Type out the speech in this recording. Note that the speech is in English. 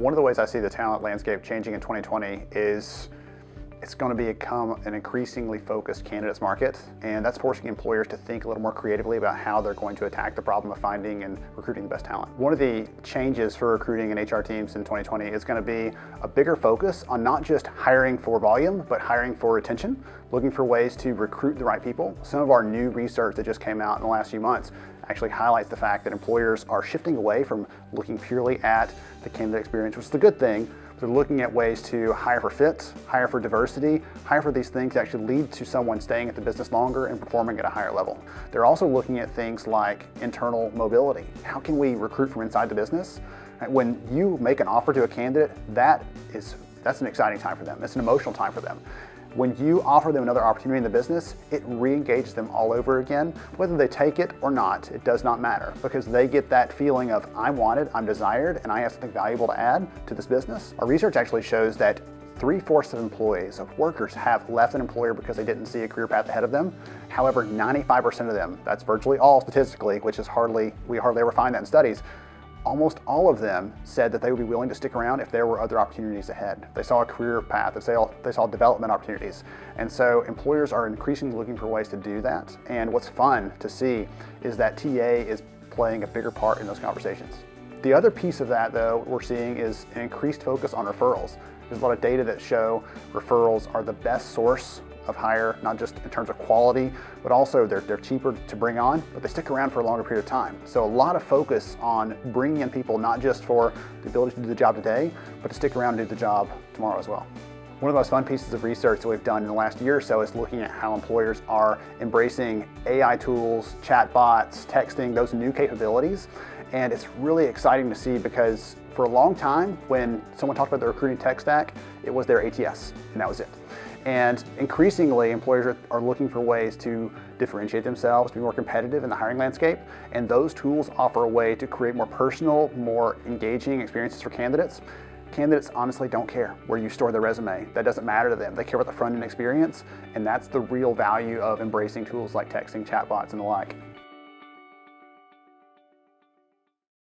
One of the ways I see the talent landscape changing in 2020 is it's going to become an increasingly focused candidates market, and that's forcing employers to think a little more creatively about how they're going to attack the problem of finding and recruiting the best talent. One of the changes for recruiting and HR teams in 2020 is going to be a bigger focus on not just hiring for volume, but hiring for retention, looking for ways to recruit the right people. Some of our new research that just came out in the last few months actually highlights the fact that employers are shifting away from looking purely at the candidate experience, which is a good thing. They're looking at ways to hire for fit, hire for diversity, hire for these things that actually lead to someone staying at the business longer and performing at a higher level. They're also looking at things like internal mobility. How can we recruit from inside the business? When you make an offer to a candidate, that's an exciting time for them. It's an emotional time for them. When you offer them another opportunity in the business, it re-engages them all over again. Whether they take it or not, it does not matter, because they get that feeling of I'm wanted, I'm desired, and I have something valuable to add to this business. Our research actually shows that 3/4 of employees, of workers, have left an employer because they didn't see a career path ahead of them. However, 95% of them, that's virtually all statistically, which is we hardly ever find that in studies, almost all of them said that they would be willing to stick around if there were other opportunities ahead. They saw a career path, they saw development opportunities. And so employers are increasingly looking for ways to do that. And what's fun to see is that TA is playing a bigger part in those conversations. The other piece of that, though, we're seeing is an increased focus on referrals. There's a lot of data that show referrals are the best source of hire, not just in terms of quality, but also they're cheaper to bring on, but they stick around for a longer period of time. So a lot of focus on bringing in people, not just for the ability to do the job today, but to stick around and do the job tomorrow as well. One of the most fun pieces of research that we've done in the last year or so is looking at how employers are embracing AI tools, chatbots, texting, those new capabilities. And it's really exciting to see, because for a long time, when someone talked about the recruiting tech stack, it was their ATS, and that was it. And increasingly, employers are looking for ways to differentiate themselves, to be more competitive in the hiring landscape. And those tools offer a way to create more personal, more engaging experiences for candidates. Candidates honestly don't care where you store their resume. That doesn't matter to them. They care about the front-end experience, and that's the real value of embracing tools like texting, chatbots, and the like.